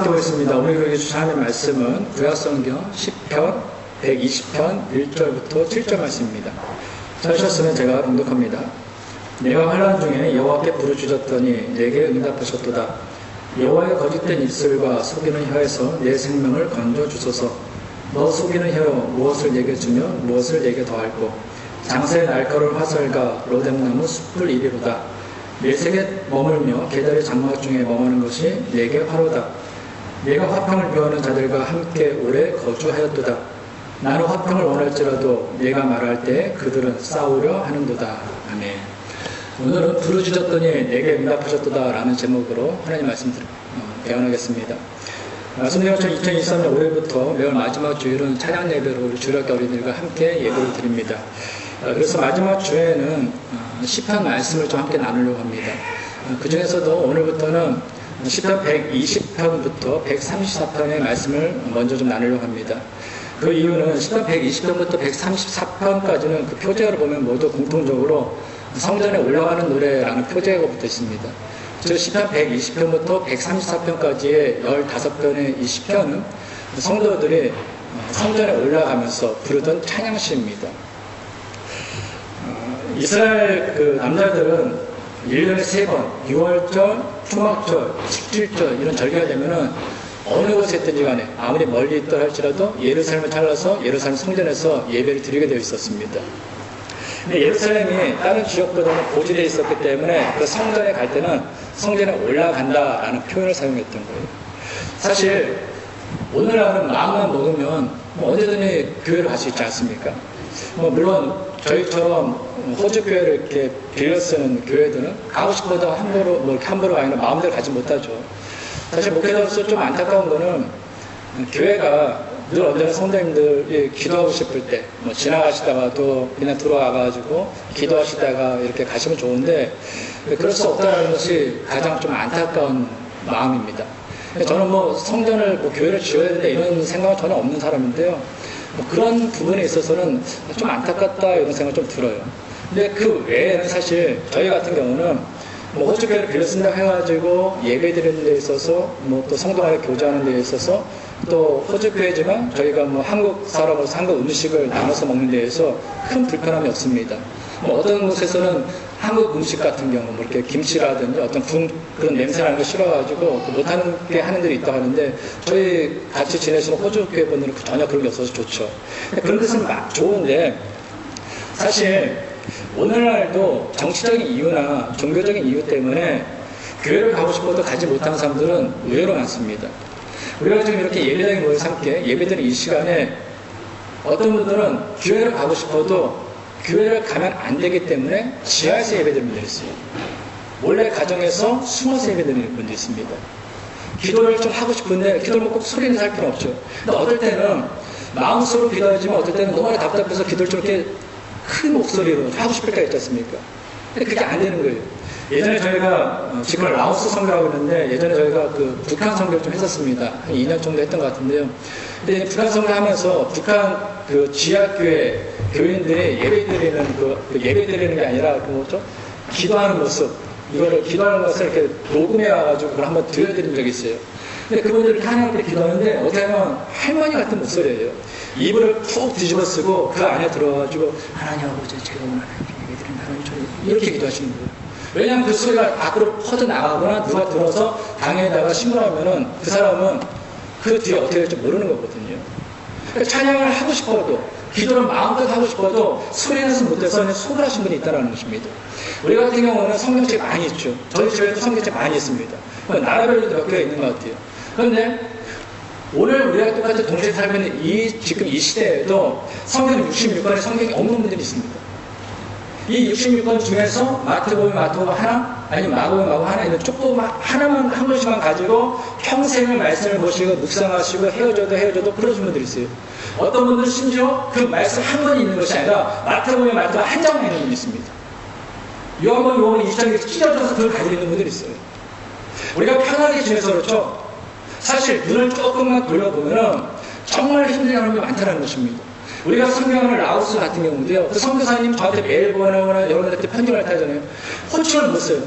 묵상해 보겠습니다. 오늘 우리에게 주신 하나님의 말씀은 구약성경 10편 120편 1절부터 7절 말씀입니다. 찾으셨으면 제가 봉독합니다. 내가 환난 중에 여호와께 부르짖었더니 내게 응답하셨도다. 여호와의 거짓된 입술과 속이는 혀에서 내 생명을 건져 주소서. 너 속이는 혀 무엇을 내게 주며 무엇을 내게 더할꼬. 장세의 날카로운 화살과 로뎀나무 숲을 이리로다. 밀색에 머물며 계달의 장막 중에 머무는 것이 내게 화로다. 내가 화평을 구하는 자들과 함께 오래 거주하였도다. 나는 화평을 원할지라도 내가 말할 때 그들은 싸우려 하는도다. 아멘. 오늘은 부르짖었더니 내게 응답하셨도다 라는 제목으로 하나님 말씀 배워나겠습니다. 말씀드린 것처럼 2023년 5일부터 매월 마지막 주일은 찬양 예배로 우리 주일학교 어린이들과 함께 예배를 드립니다. 그래서 마지막 주에는 시편 말씀을 좀 함께 나누려고 합니다. 그 중에서도 오늘부터는 시편 120편부터 134편의 말씀을 먼저 좀 나누려고 합니다. 그 이유는 시편 120편부터 134편까지는 그 표제를 보면 모두 공통적으로 성전에 올라가는 노래라는 표제가 붙어 있습니다. 즉 시편 120편부터 134편까지의 15편의 이 시편은 성도들이 성전에 올라가면서 부르던 찬양시입니다. 이스라엘 그 남자들은 1년에 3번 6월절, 초막절, 17절 이런 절기가 되면은 어느 곳에 있든지 간에 아무리 멀리 있다 할지라도 예루살렘을 찾아서 예루살렘 성전에서 예배를 드리게 되어 있었습니다. 근데 예루살렘이 다른 지역보다는 고지되어 있었기 때문에 그 성전에 갈 때는 성전에 올라간다라는 표현을 사용했던 거예요. 사실 오늘날은 마음만 먹으면 언제든지 교회를 갈 수 있지 않습니까? 물론 저희처럼 호주교회를 이렇게 빌려 쓰는 교회들은 가고 싶어도 함부로 아니라 마음대로 가지 못하죠. 사실 목회자로서 좀 안타까운 거는 교회가 늘 언제나 성도님들이 기도하고 싶을 때 지나가시다가도 그냥 들어와가지고 기도하시다가 이렇게 가시면 좋은데 그럴 수 없다는 것이 가장 좀 안타까운 마음입니다. 저는 성전을 교회를 지어야 된다 이런 생각은 전혀 없는 사람인데요. 그런 부분에 있어서는 좀 안타깝다 이런 생각이 좀 들어요. 근데 그 외에는 사실 저희 같은 경우는 호주교회를 빌려 쓴다고 해가지고 예배 드리는 데 있어서 또 성도 간에 교제하는 데 있어서 또 호주교회지만 저희가 한국 사람으로서 한국 음식을 나눠서 먹는 데에서 큰 불편함이 없습니다. 어떤 곳에서는 한국 음식 같은 경우 이렇게 김치라든지 어떤 그런 냄새 나는 거 싫어가지고 못하는 게 하는 데도 있다고 하는데 저희 같이 지내시는 호주교회 분들은 전혀 그런 게 없어서 좋죠. 그런 것은 좋은데 사실 오늘날도 정치적인 이유나 종교적인 이유 때문에 교회를 가고 싶어도 가지 못하는 사람들은 의외로 많습니다. 우리가 지금 이렇게 예배당에 모여서 함께 예배드리는 이 시간에 어떤 분들은 교회를 가고 싶어도 교회를 가면 안 되기 때문에 지하에서 예배드리는 분들이 있어요. 원래 가정에서 숨어서 예배드리는 분들이 있습니다. 기도를 좀 하고 싶은데 기도를 꼭 소리내서 할 필요는 없죠. 근데 어떨 때는 마음속으로 기도하지만 어떨 때는 너무 답답해서 기도를 좀 이렇게 큰 목소리로 하고 싶을 때가 있지 않습니까? 근데 그게 안 되는 거예요. 예전에 저희가 지금 라오스 선교하고 있는데 예전에 저희가 그 북한 선교를 좀 했었습니다. 한 2년 정도 했던 것 같은데요. 근데 북한 선교를 하면서 북한 그 지하교회 교인들이 예배 드리는 게 아니라 기도하는 모습, 이거를 기도하는 것을 이렇게 녹음해 와가지고 그걸 한번 들려드린 적이 있어요. 근데 그분들이 하나님께 기도하는데 어떻게 하면 할머니 같은 목소리예요. 이불을 푹 뒤집어 쓰고 그 안에 들어가지고 하나님 아버지 제가 오늘 예배 드린 하나님 저희 이렇게 기도하시는 거예요. 왜냐하면 그 소리가 밖으로 퍼져나가거나 누가 들어서 방에다가 신고하면은 그 사람은 그 뒤에 어떻게 될지 모르는 거거든요. 그러니까 찬양을 하고 싶어도 기도를 마음껏 하고 싶어도 소리내서 못해서 그냥 속을 하신 분이 있다는 것입니다. 우리 같은 경우는 성경책 많이 있죠. 저희 집에도 성경책 많이 있습니다. 나라별로 몇 개가 있는 것 같아요. 그런데 오늘 우리가 똑같이 동시에 살고 있는 지금 이 시대에도 성경 66권의 성경이 없는 분들이 있습니다. 이 66권 중에서 마태복음 하나, 아니면 마가복음 하나, 이런 조그만 하나만 한 권씩만 가지고 평생을 말씀을 보시고 묵상하시고 헤어져도 그러신 분들이 있어요. 어떤 분들은 심지어 그 말씀 한 권이 있는 것이 아니라 마태복음 한 장만 있는 분이 있습니다. 요한복음 20장에 찢어져서 그걸 가지고 있는 분들이 있어요. 우리가 편하게 지내서 그렇죠. 사실 눈을 조금만 돌려보면은 정말 힘든 사람이 많다는 것입니다. 우리가 성경을 라오스 같은 경우도요. 그 선교사님 저한테 메일 보내거나 여러분한테 편지를 하잖아요. 호칭을 못 써요.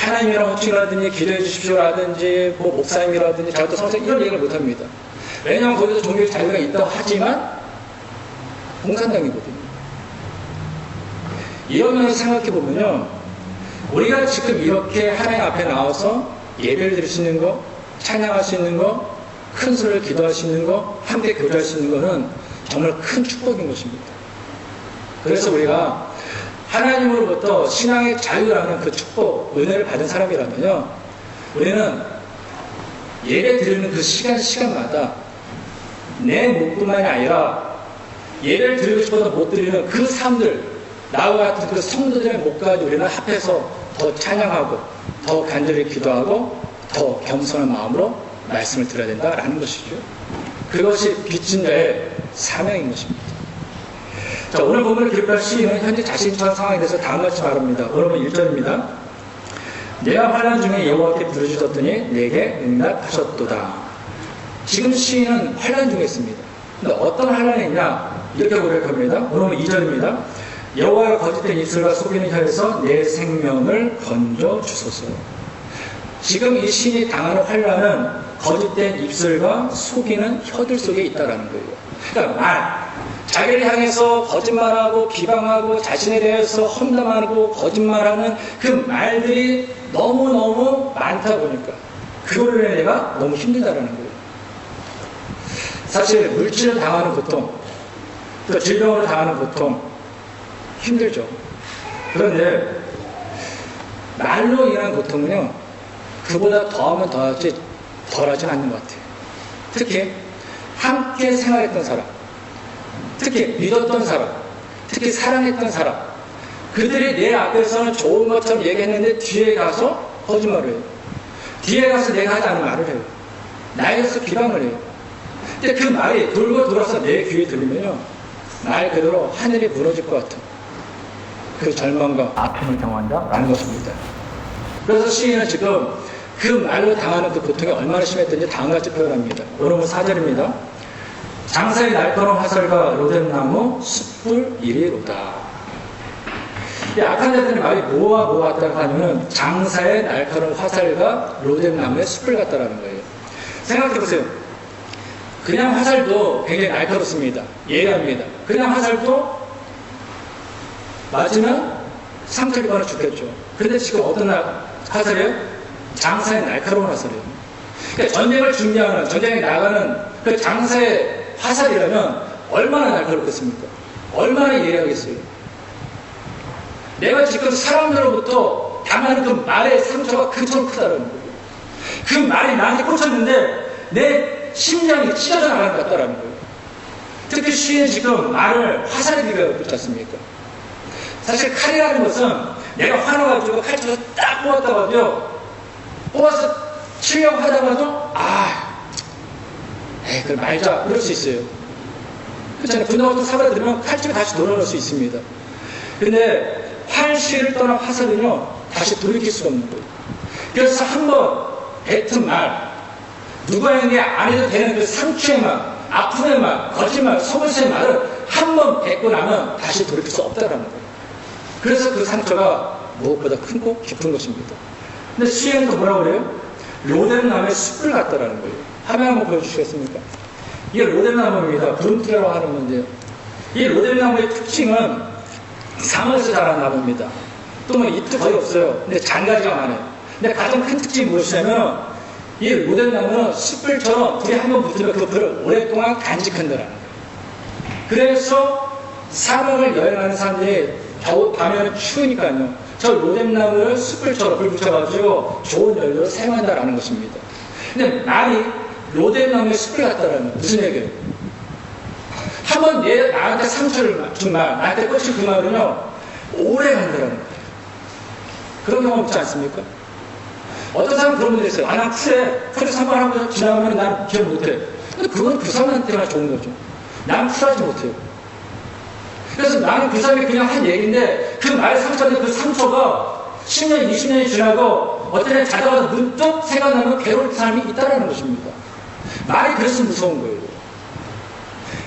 하나님이랑 호칭이라든지 기도해 주십시오라든지 뭐 목사님이라든지 저한테 성생 이런 얘기를 못합니다. 왜냐하면 거기서 종교의 자유가 있다고 하지만 공산당이거든요. 이런 면에서 생각해 보면요, 우리가 지금 이렇게 하나님 앞에 나와서 예배를 드릴 수 있는 거, 찬양할 수 있는 거, 큰 소리를 기도할 수 있는 거, 함께 교제할 수 있는 거는 정말 큰 축복인 것입니다. 그래서 우리가 하나님으로부터 신앙의 자유라는 그 축복, 은혜를 받은 사람이라면요, 우리는 예배 드리는 그 시간마다 내 목뿐만이 아니라 예배를 드리고 싶어도 못 드리는 그 사람들, 나와 같은 그 성도들의 목까지 우리는 합해서 더 찬양하고 더 간절히 기도하고 더 겸손한 마음으로 말씀을 드려야 된다라는 것이죠. 그것이 빚진 자의 사명인 것입니다. 자, 오늘 본문을 기록할 시인은 현재 자신의 처한 상황에 대해서 다음같이 말합니다. 여러분 1절입니다. 내가 환난 중에 여호와께 부르짖었더니 내게 응답하셨도다. 지금 시인은 환난 중에 있습니다. 근데 어떤 환난이 있냐? 이렇게 고백합니다. 여러분 2절입니다. 여호와의 거짓된 입술과 속이는 혀에서 내 생명을 건져 주소서. 지금 이 시인이 당하는 환난은 거짓된 입술과 속이는 혀들 속에 있다라는 거예요. 그러니까 자기를 향해서 거짓말하고 비방하고 자신에 대해서 험담하고 거짓말하는 그 말들이 너무너무 많다 보니까 그거를 위해 내가 너무 힘들다라는 거예요. 사실 물질을 당하는 고통, 또 질병으로 당하는 고통 힘들죠. 그런데 말로 인한 고통은요, 그보다 더하면 더하지 덜하진 않는 것 같아요. 특히 함께 생활했던 사람, 특히 믿었던 사람, 특히 사랑했던 사람, 그들이 내 앞에서는 좋은 것처럼 얘기했는데 뒤에 가서 거짓말을 해요. 뒤에 가서 내가 하지 않은 말을 해요. 나에게서 비방을 해요. 근데 그 말이 돌고 돌아서 내 귀에 들리면요, 말 그대로 하늘이 무너질 것 같은 그 절망과 아픔을 경험한다라는 것입니다. 그래서 시인은 지금 그 말로 당하는 그 고통이 얼마나 심했던지 다음같이 표현합니다. 여러분 4절입니다. 장사의 날카로운 화살과 로뎀나무 숯불 이리로다. 이 악한 자들의 말이 뭐와 같다고 하냐면 장사의 날카로운 화살과 로뎀나무의 숯불 같다라는 거예요. 생각해보세요. 그냥 화살도 굉장히 날카롭습니다. 예리합니다. 그냥 화살도 맞으면 상처 입거나 죽겠죠. 그런데 지금 어떤 화살이에요? 장사의 날카로운 화살이에요. 그러니까 전쟁을 준비하는, 전쟁에 나가는 그 장사의 화살이라면 얼마나 날카롭겠습니까? 얼마나 예리하겠어요? 내가 지금 사람들로부터 당하는 그 말의 상처가 그처럼 크다는 거예요. 그 말이 나한테 꽂혔는데 내 심장이 찢어져 나가는 것 같다는 거예요. 특히 시인은 지금 말을 화살에 비교하고 있지 사실 칼이라는 것은 내가 화나가지고 칼쳐서 딱 뽑았다가요, 뽑아서 치려고 하다가도 그럼 말자 그럴 수 있어요. 그렇잖아요. 분노가 또 사그라들면 칼집에 다시 돌아올 수 있습니다. 근데 활시를 떠난 화살은요, 다시 돌이킬 수가 없는 거예요. 그래서 한번 뱉은 말, 누구에게 안 해도 되는 그 상처의 말, 아픔의 말, 거짓말, 속을수의 말을 한번 뱉고 나면 다시 돌이킬 수 없다라는 거예요. 그래서 그 상처가 무엇보다 크고 깊은 것입니다. 근데 시인은 또 뭐라고 그래요? 로뎀나무의 숯불 같다라는 거예요. 화면 한번 보여주시겠습니까? 이게 로뎀나무입니다. 브룬트라고 하는 건데요. 이 로뎀나무의 특징은 사막에서 자라는 나무입니다. 또 뭐 잎도 거의 없어요. 근데 잔가지가 많아요. 근데 가장 큰 특징이 무엇이냐면 이 로뎀나무는 숯불처럼 불이 한번 붙으면 그 불을 오랫동안 간직한다라는 거예요. 그래서 사막을 여행하는 사람들이 겨우 밤에는 추우니까요, 저 로뎀나무를 숯불처럼 불 붙여가지고 좋은 연료로 사용한다라는 것입니다. 근데 말이 로뎀나무의 숯불 같다라는 거예요. 무슨 얘기예요? 한번 나한테 상처를 준 말, 나한테 꽂힌 그 말은요, 오래 간다라는 거예요. 그런 경험 없지 않습니까? 어떤 사람은 그런 분들이 있어요. 난 쿨해서 한 번 하고 지나가면 난 기억 못해. 근데 그건 그 사람한테만 좋은 거죠. 난 쿨하지 못해요. 그래서 나는 그 사람이 그냥 한 얘기인데 그 말에 상처된 그 상처가 10년, 20년이 지나고 어떤 애 자다가 문득 생각나면 괴로울 사람이 있다는 것입니다. 말이 그래서 무서운 거예요.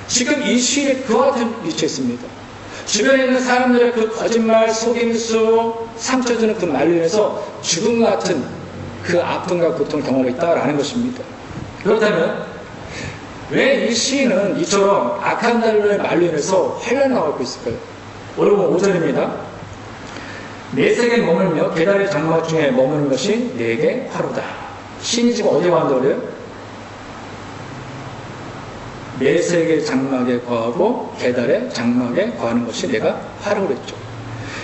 지금 이 시인이 그와 같은 위치에 있습니다. 주변에 있는 사람들의 그 거짓말, 속임수, 상처 주는 그 말로 인해서 죽음 같은 그 아픔과 고통을 경험하고 있다라는 것입니다. 그렇다면 왜 이 시인은 이처럼 악한 날의 말로 인해서 환란을 당하고 있을까요? 오늘 5절입니다. 내색에 머물며 계달의 장막 중에 머무는 것이 내게 화로다. 시인이 지금 어디에 관한다고 그래요? 내색의 장막에 거하고 계달의 장막에 거하는 것이 내가 화라고 그랬죠.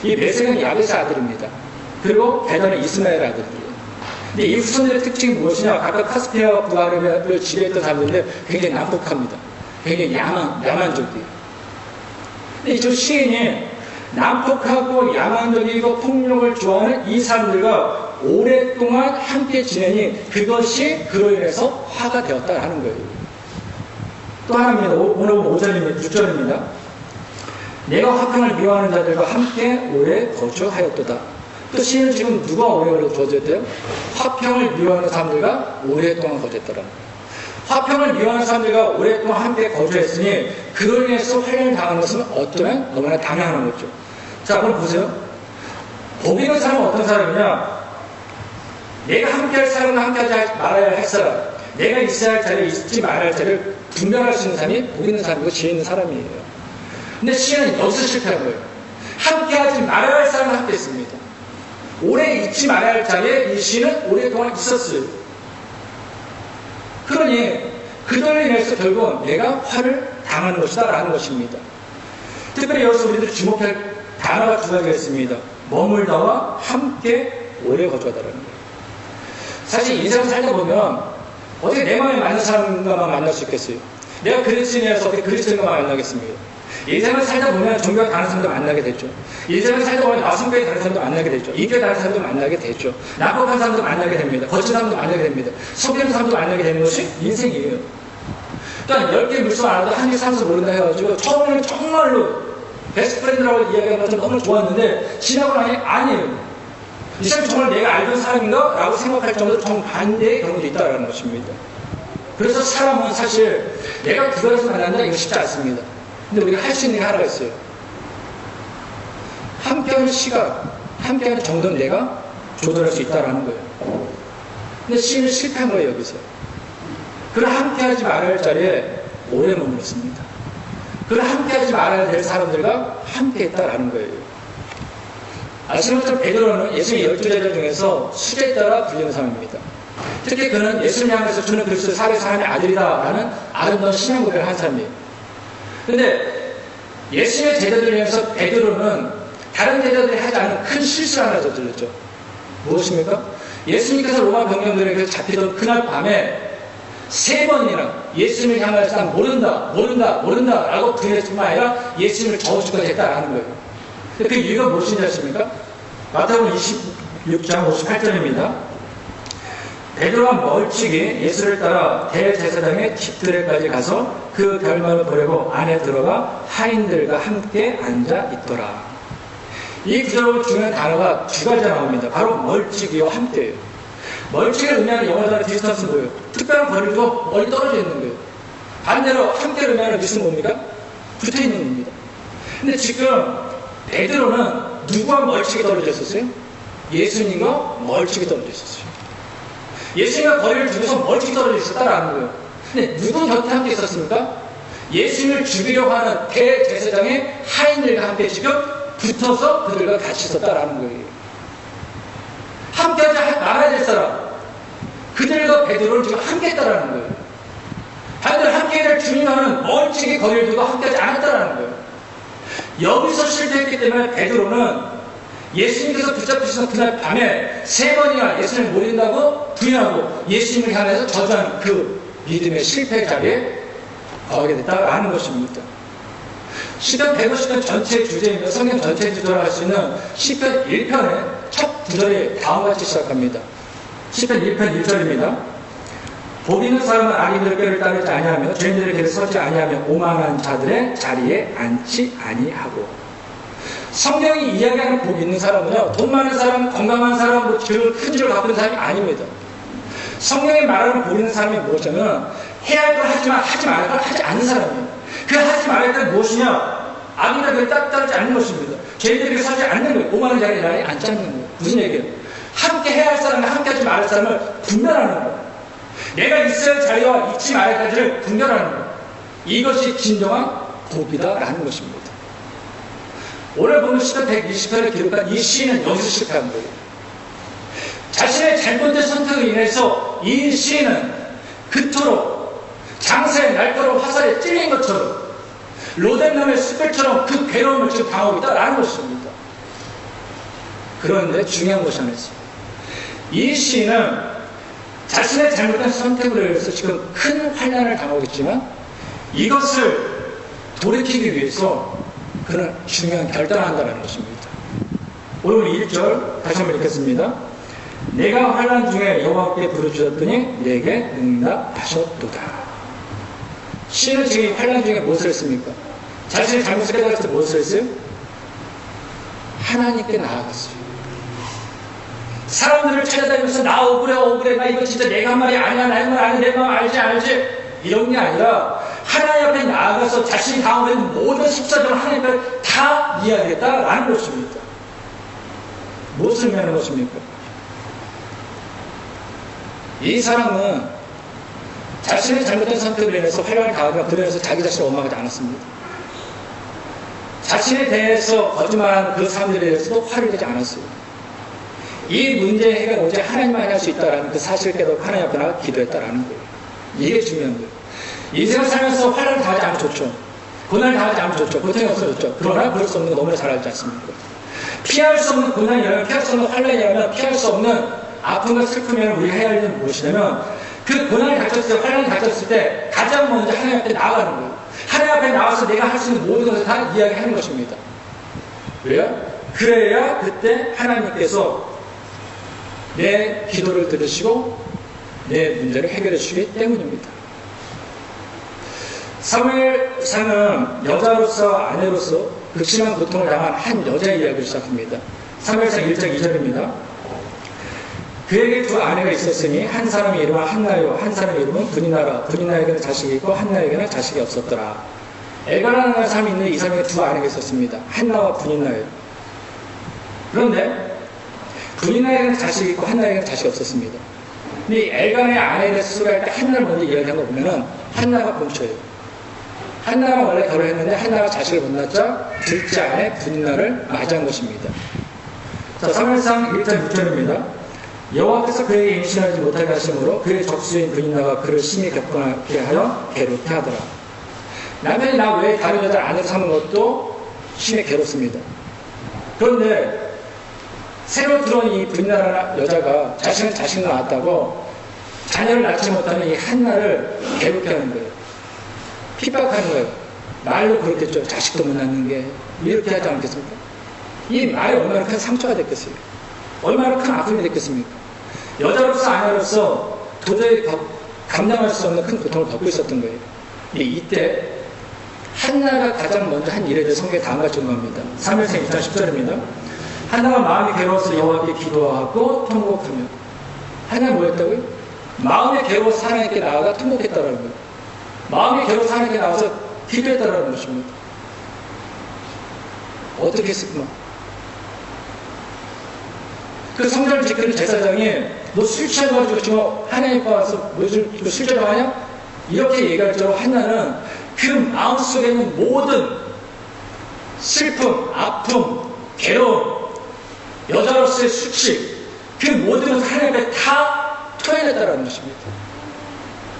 이 내색은 야벳의 아들입니다. 그리고 계달은 이스마엘 아들이에요. 근데 이 후손들의 특징이 무엇이냐? 각각 카스피아와 북아라비아를 지배했던 사람들인데 굉장히 난폭합니다. 굉장히 야만적이에요. 근데 이 시인이 난폭하고 야만적이고 폭력을 좋아하는 이 사람들과 오랫동안 함께 지내니 그것이 그로 인해서 화가 되었다라는 거예요. 또 하나입니다. 오늘 5절입니다. 6절입니다. 내가 화평을 미워하는 자들과 함께 오래 거주하였도다. 또 시인은 지금 누가 오래 거주했대요? 화평을 미워하는 사람들과 오랫동안 거주했더라. 화평을 미워하는 사람들과 오랫동안 함께 거주했으니 그로 인해서 환란을 당하는 것은 어쩌면 너무나 당연한 거죠. 자, 그럼 보세요. 복 있는 사람은 어떤 사람이냐? 내가 함께할 사람과 함께하지 말아야 할 사람, 내가 있어야 할 자리에 있지 말아야 할 자리를 분별할 수 있는 사람이 복 있는 사람이고 지혜 있는 사람이에요. 근데 시인은 여기서 실패한 거예요. 함께하지 말아야 할 사람은 함께 했습니다. 오래 있지 말아야 할 자리에 이 시인은 오랫동안 있었어요. 그러니 그들로 인해서 결국 내가 화를 당하는 것이다 라는 것입니다. 특별히 여기서 우리들 주목할 단어가 두 가지가 있습니다. 머물다와 함께 오래 거주하다라는 거예요. 사실 인생을 살다 보면 어떻게 내 마음에 맞는 사람과만 만날 수 있겠어요? 내가 그리스인이라서 어떻게 그리스인과만 만나겠습니까? 인생을 살다 보면 종교가 다른 사람도 만나게 되죠. 인생을 살다 보면 성격이 다른 사람도 만나게 되죠. 인격이 다른 사람도 만나게 되죠. 나쁘한 사람도 만나게 됩니다. 거친 사람도 만나게 됩니다. 속이는 사람도 만나게 되는 것이 인생이에요. 그러니까 10개 물속 알아도 한 개 산수 모른다 해가지고 처음에는 정말로 베스트 프렌드라고 이야기하는 것처럼 너무 좋았는데 지나고 나니 아니에요. 이 사람이 정말 내가 알던 사람인가? 라고 생각할 정도로 정반대의 경우도 있다는 것입니다. 그래서 사람은 사실 내가 그거에서 만난다 이거 쉽지 않습니다. 근데 우리가 할 수 있는 게 하나가 있어요. 함께하는 시간, 함께하는 정도는 내가 조절할 수 있다는 거예요. 근데 시인은 실패한 거예요, 여기서. 그를 함께하지 말아야 할 자리에 오래 머물렀습니다. 그를 함께하지 말아야 될 사람들과 함께했다라는 거예요. 아시는 것처럼 베드로는 예수님의 12제자 중에서 수제에 따라 불리는 사람입니다. 특히 그는 예수님 향해서 주는 그리스도 살아의 사람의 아들이다라는 아름다운 신앙 고백을 한 사람이에요. 그런데 예수님의 제자들을 위해서 베드로는 다른 제자들이 하지 않은 큰 실수를 하나 저질렀죠. 무엇입니까? 예수님께서 로마 병정들에게 잡히던 그날 밤에 3번이나 예수님을 향해서 난 모른다 라고 부인했을 뿐만 아니라 예수님을 저주까지 했다라는 거예요. 그 이유가 무엇인지 아십니까? 마태복음 26장 58절입니다. 베드로가 멀찍이 예수를 따라 대제사장의 집들에까지 가서 그 결말을 보려고 안에 들어가 하인들과 함께 앉아 있더라. 이 구절로 중요한 단어가 두 가지가 나옵니다. 바로 멀찍이와 함께예요. 멀찍이를 의미하는 영어 단어 디스턴스는 뭐예요? 특별한 거리를 두고 멀리 떨어져 있는 거예요. 반대로 함께를 의미하는 뜻은 뭡니까? 붙어 있는 겁니다. 근데 지금 베드로는 누구와 멀찍이 떨어져 있었어요? 예수님과 멀찍이 떨어져 있었어요. 예수님과 거리를 두고서 멀찍이 떨어져 있었다라는 거예요. 근데 누구 곁에 함께 있었습니까? 예수님을 죽이려고 하는 대제사장의 하인들과 함께 지금 붙어서 그들과 같이 있었다라는 거예요. 함께하지 말아야 될 사람, 그들과 베드로를 지금 함께 했다라는 거예요. 반대로 함께해야 될 주님과는 멀찍이 거리를 두고 함께하지 않았다라는 거예요. 여기서 실패했기 때문에 베드로는 예수님께서 붙잡히신 그날 밤에 3번이나 예수님을 모른다고 부인하고 예수님을 향해서 저주하는 그 믿음의 실패의 자리에 거하게 됐다라는 것입니다. 시편 150편 전체의 주제이며 성경 전체의 주제로 할 수 있는 시편 1편의 첫 구절이 다음과 같이 시작합니다. 시편 1편 1절입니다. 복 있는 사람은 악인들의 꾀를 따르지 아니하며 죄인들의 길에 서지 아니하며 오만한 자들의 자리에 앉지 아니하고. 성경이 이야기하는 복 있는 사람은요, 돈 많은 사람, 건강한 사람, 뭐 큰 집을 갖고 있는 사람이 아닙니다. 성경이 말하는 복 있는 사람이 무엇이냐면 해야 할 걸 하지만 하지 말아야 걸 하지 않는 사람이에요. 그 하지 말아야 할 건 무엇이냐? 아기가 따르지 않는 것입니다. 죄인들에게 서지 않는 거예요. 5만원 자리에 나에 앉지 않는 거예요. 무슨 얘기예요? 함께 해야 할 사람과 함께 하지 말할 사람을 분별하는 거예요. 내가 있어야 할 자리와 잊지 말아야 할 자리를 분별하는 거예요. 이것이 진정한 복이다라는 것입니다. 오늘 보는 시편 120편을 기록한 이 시인은 여기서 실패한 거예요. 자신의 잘못된 선택으로 인해서 이 시인은 그토록 장사의 날카로운 화살에 찔린 것처럼 로뎀남의 숯불처럼 그 괴로움을 지금 당하고 있다라는 것입니다. 그런데 중요한 것이 하나 있습니다. 이 시인은 자신의 잘못된 선택으로 인해서 지금 큰 환난을 당하고 있지만 이것을 돌이키기 위해서 그는 중요한 결단을 한다는 것입니다. 오늘 1절 다시 한번 읽겠습니다. 내가 환난 중에 여호와께 부르짖었더니 내게 응답하셨도다. 시인은 지금 환난 중에 무엇을 했습니까? 자신의 잘못을 깨달았을 때 무엇을 했어요? 하나님께 나아갔어요. 사람들을 찾아다니면서 나 억울해 나 이거 진짜 내가 한 말이 아니야 나의 말 아니야 내 마음 알지 이런 게 아니라 하나님 앞에 나아가서 자신이 당하고 있는 모든 속사정을 하나님 앞에 다 이야기했다라는 것입니다. 무엇을 의미하는 것입니까? 이 사람은 자신의 잘못된 선택을 인해서 환난을 당하거나 그로 인해서 자기 자신을 원망하지 않았습니다. 자신에 대해서 거짓말한 그 사람들에 대해서도 화를 내지 않았어요. 이 문제의 해결은 오직 하나님만이 할 수 있다는 그 사실을 깨닫고 하나님 앞에 나가 기도했다라는 거예요. 이게 중요한 거예요. 인생을 살면서 환난을 당하지 않으면 좋죠. 고난을 당하지 않으면 좋죠. 고통이 없어면 좋죠. 그러나 그럴 수 없는 거 너무나 잘 알지 않습니까? 피할 수 없는 고난이라면, 피할 수 없는 환난이라면, 피할 수 없는 아픔과 슬픔이라면 우리가 해야 할 일은 무엇이냐면 그 고난이 닥쳤을 때, 환난이 닥쳤을 때 가장 먼저 하나님 앞에 나아가는 거예요. 하나님 앞에 나와서 내가 할 수 있는 모든 것을 다 이야기하는 것입니다. 왜요? 그래야 그때 하나님께서 내 기도를 들으시고 내 문제를 해결해 주시기 때문입니다. 사무엘상은 여자로서 아내로서 극심한 고통을 당한 한 여자의 이야기를 시작합니다. 사무엘상 1장 2절입니다. 그에게 두 아내가 있었으니 한 사람의 이름은 한나요 한 사람의 이름은 브니나라. 브니나에게는 자식이 있고 한나에게는 자식이 없었더라. 엘가나라는 사람이 있는데 이 사람에게 두 아내가 있었습니다. 한나와 브니나예요. 그런데 브니나에게는 자식이 있고 한나에게는 자식이 없었습니다. 근데 이 엘간의 아내에 대해서 소개할 때 한나를 먼저 이야기한 거 보면은 한나가 본처예요. 한나가 원래 결혼했는데 한나가 자식을 못 낳자 둘째 아내 브니나를 맞이한 것입니다. 자, 사무엘상 1장 6절입니다. 여호와께서 그에게 임신하지 못하게 하심으로 그의 적수인 브니나가 그를 심히 격분하게 하여 괴롭게 하더라. 남편이 나 외에 다른 여자를 아내로 삼은 것도 심히 괴롭습니다. 그런데 새로 들어온 이 브니나라는 여자가 자신은 자식을 낳았다고 자녀를 낳지 못하는 이 한나를 괴롭게 하는 거예요. 핍박하는 거예요. 말로 그렇겠죠. 자식도 못 낳는 게 이렇게 하지 않겠습니까? 이 말이 얼마나 큰 상처가 됐겠어요. 얼마나 큰 아픔이 됐겠습니까? 여자로서 아내로서 도저히 감당할 수 없는 큰 고통을 받고 있었던 거예요. 이때 한나가 가장 먼저 한 일에 대해 성경에 다음과 같이 증거합니다. 3일생 2장 10절입니다. 한나가 마음이 괴로워서 여호와께 기도하고 통곡하며. 한나가 뭐 했다고요? 마음이 괴로워서 하나님께 나아가 통곡했다라는 거예요. 마음이 괴로워서 하나님께 나와서 기도했다라는 것입니다. 어떻게 했을까? 그 성전을 지키는 제사장이 너 술 취해가지고 지금 하나님 앞에 와서 술 자랑하냐? 이렇게 얘기할 정도로 한나는 그 마음속에 있는 모든 슬픔, 아픔, 괴로움, 여자로서의 수치, 그 모든 것을 하나님 앞에 다 토해냈다는 것입니다.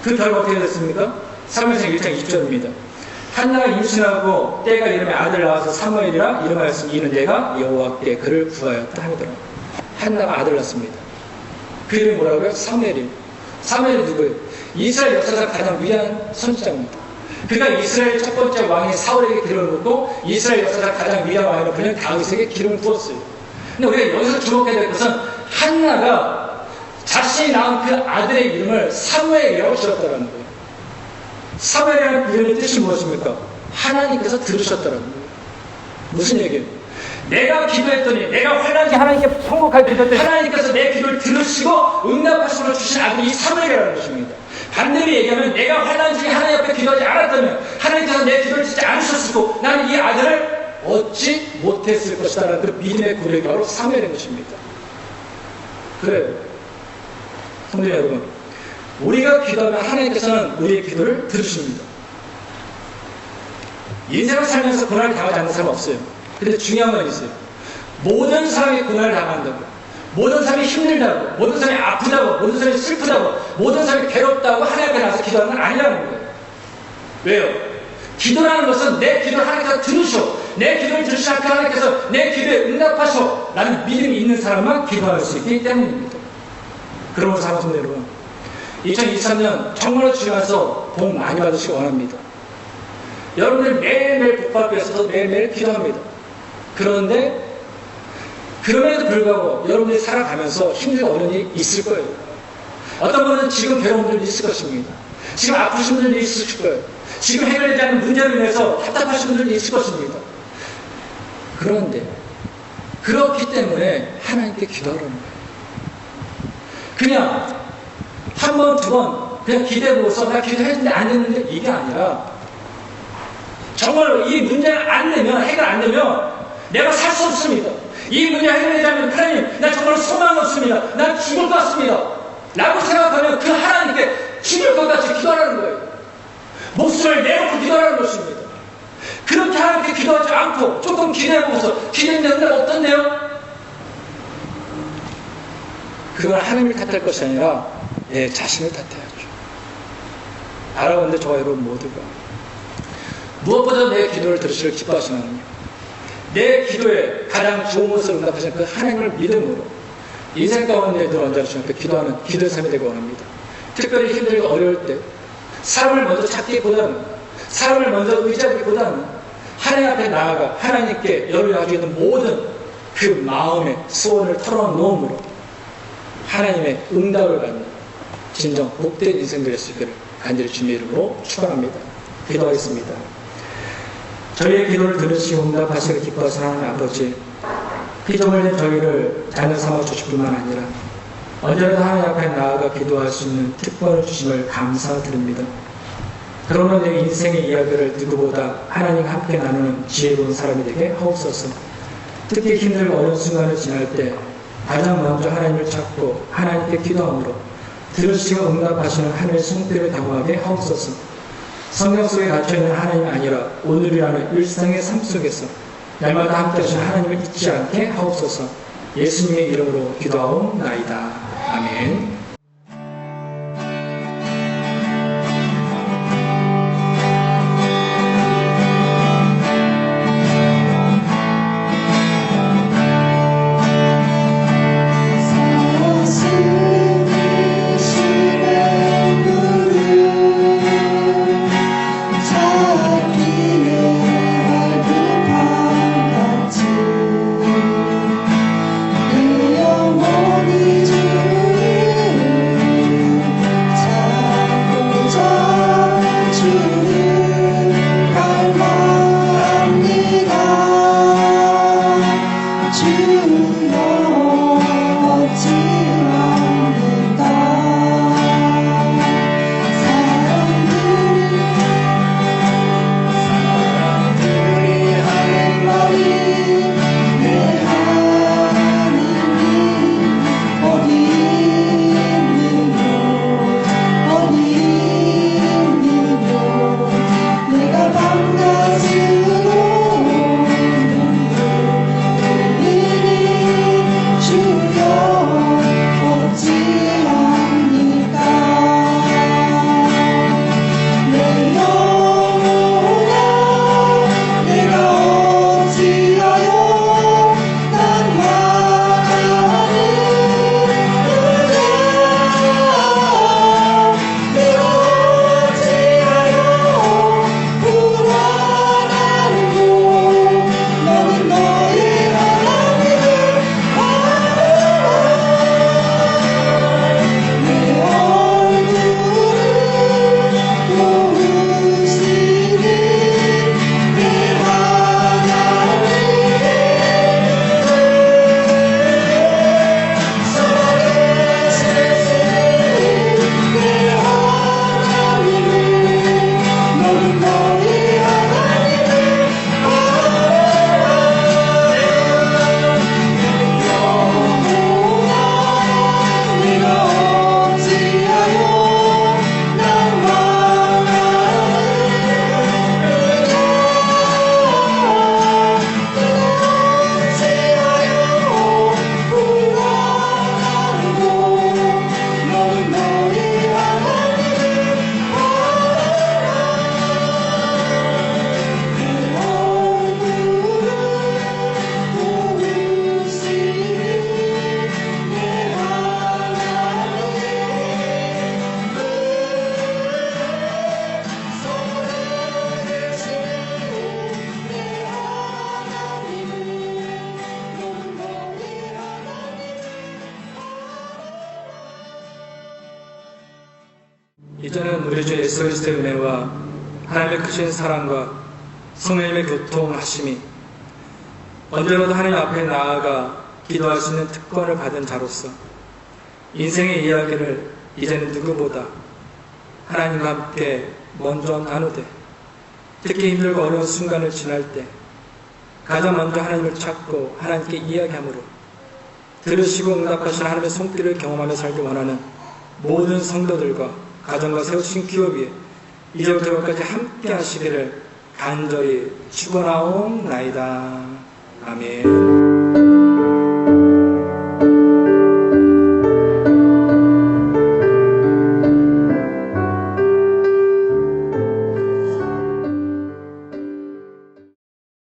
그 결과 어떻게 됐습니까? 사무엘상 1장 20절입니다. 한나가 임신하고 때가 이름에 아들 낳아서 사무엘이라 이름하였으니 이는 내가 여호와께 그를 구하였다 하더라. 한나가 아들 낳습니다. 그 이름이 뭐라고요? 사무엘이에요. 사무엘이 누구예요? 이스라엘 역사상 가장 위대한 선지자입니다. 그가 이스라엘 첫 번째 왕인 사울에게 기름을 붓고 이스라엘 역사상 가장 위대한 왕인 그냥 다윗에게 기름을 부었어요. 근데 우리가 여기서 주목해야 될 것은 한나가 자신이 낳은 그 아들의 이름을 사무엘이라고 지었다는 거예요. 사무엘이라는 이름의 뜻이 무엇입니까? 하나님께서 들으셨다는 거예요. 무슨 얘기예요? 내가 기도했더니, 내가 환난기 하나님께 통곡할 기도했더니 하나님께서 내 기도를 들으시고 응답하심으로 주신 아들이 이 사무엘이라는 것입니다. 반대로 얘기하면 내가 환난 중에 하나님 앞에 기도하지 않았다면 하나님께서 내 기도를 듣지 않으셨을 거고 나는 이 아들을 얻지 못했을 것이다라는 그 믿음의 고백이 바로 사모된 것입니다. 그래요. 성도 여러분, 우리가 기도하면 하나님께서는 우리의 기도를 들으십니다. 인생을 살면서 고난을 당하지 않는 사람 없어요. 근데 중요한 건 있어요. 모든 사람이 고난을 당한다고, 모든 사람이 힘들다고, 모든 사람이 아프다고, 모든 사람이 슬프다고, 모든 사람이 괴롭다고 하나님 앞에 나서 기도하는 건 아니라는 거예요. 왜요? 기도라는 것은 내 기도를 하나님께서 들으셔, 내 기도를 들으시는 하나님께서 내 기도에 응답하셔 라는 믿음이 있는 사람만 기도할 수 있기 때문입니다. 그러므로 사랑하는 성도 여러분, 2023년 정말로 주님께서 복 많이 받으시기 원합니다. 여러분들 매일매일 복 받기 위해서 매일매일 기도합니다. 그런데 그럼에도 불구하고 여러분들이 살아가면서 힘들고 어려운 일이 있을 거예요. 어떤 분은 지금 괴로운 분들이 있을 것입니다. 지금 아프신 분들이 있으실 거예요. 지금 해결되지 않는 문제로 인해서 답답하신 분들이 있을 것입니다. 그런데 그렇기 때문에 하나님께 기도하라는 거예요. 그냥 한 번, 두 번 그냥 기대해보고서 나 기도했는데 안 됐는데 이게 아니라 정말로 이 문제를 안 내면, 해결 안 되면 내가 살 수 없습니다. 이 문제 해결되지 않으면 하나님 나 정말로 소망이 없습니다. 난 죽을 것 같습니다. 라고 생각하면 그 하나님께 죽을 것 같이 기도하라는 거예요. 목숨을 내놓고 기도하라는 것입니다. 그렇게 하나님께 기도하지 않고 조금 기대해보고서 기대했는데 어떻네요? 그건 하나님을 탓할 것이 아니라 내 자신을 탓해야죠. 알아보는데 저와 여러분 모두가 무엇보다 내 기도를 들으시길 기뻐하시나요? 내 기도에 가장 좋은 것을 응답하시는 그 하나님을 믿음으로 인생 가운데 늘 언제나 그 기도하는 기도의 삶이 되고 원합니다. 특별히 힘들고 어려울 때 사람을 먼저 찾기보다는, 사람을 먼저 의지하기보다는 하나님 앞에 나아가 하나님께 여러분이 가지고 있는 모든 그 마음의 소원을 털어놓음으로 하나님의 응답을 받는 진정 복된 인생 될 수 있기를 간절히 주님의 이름으로 축원합니다. 기도하겠습니다. 저희의 기도를 들으시고 응답하시기를 기뻐하시는 하나님 아버지, 피조물 된 저희를 자녀 삼아 주실 뿐만 아니라 언제라도 하나님 앞에 나아가 기도할 수 있는 특권을 주심을 감사드립니다. 그러나 내 인생의 이야기를 누구보다 하나님과 함께 나누는 지혜로운 사람이 되게 하옵소서. 특히 힘들고 어려운 순간을 지날 때 가장 먼저 하나님을 찾고 하나님께 기도함으로 들으시고 응답하시는 하나님의 손길을 경험하게 하옵소서. 성경 속에 갇혀있는 하나님이 아니라 오늘이라는 일상의 삶 속에서 날마다 함께 하시는 하나님을 잊지 않게 하옵소서. 예수님의 이름으로 기도하옵나이다. 아멘. 우리 주 예수 그리스도의 은혜와 하나님의 크신 사랑과 성령님의 교통하심이 언제라도 하나님 앞에 나아가 기도할 수 있는 특권을 받은 자로서 인생의 이야기를 이제는 누구보다 하나님과 함께 먼저 나누되, 특히 힘들고 어려운 순간을 지날 때 가장 먼저 하나님을 찾고 하나님께 이야기함으로 들으시고 응답하시는 하나님의 손길을 경험하며 살기 원하는 모든 성도들과 가정과 세우신 기업 위에 이제부터 여기까지 함께 하시기를 간절히 축원하옵나이다. 아멘.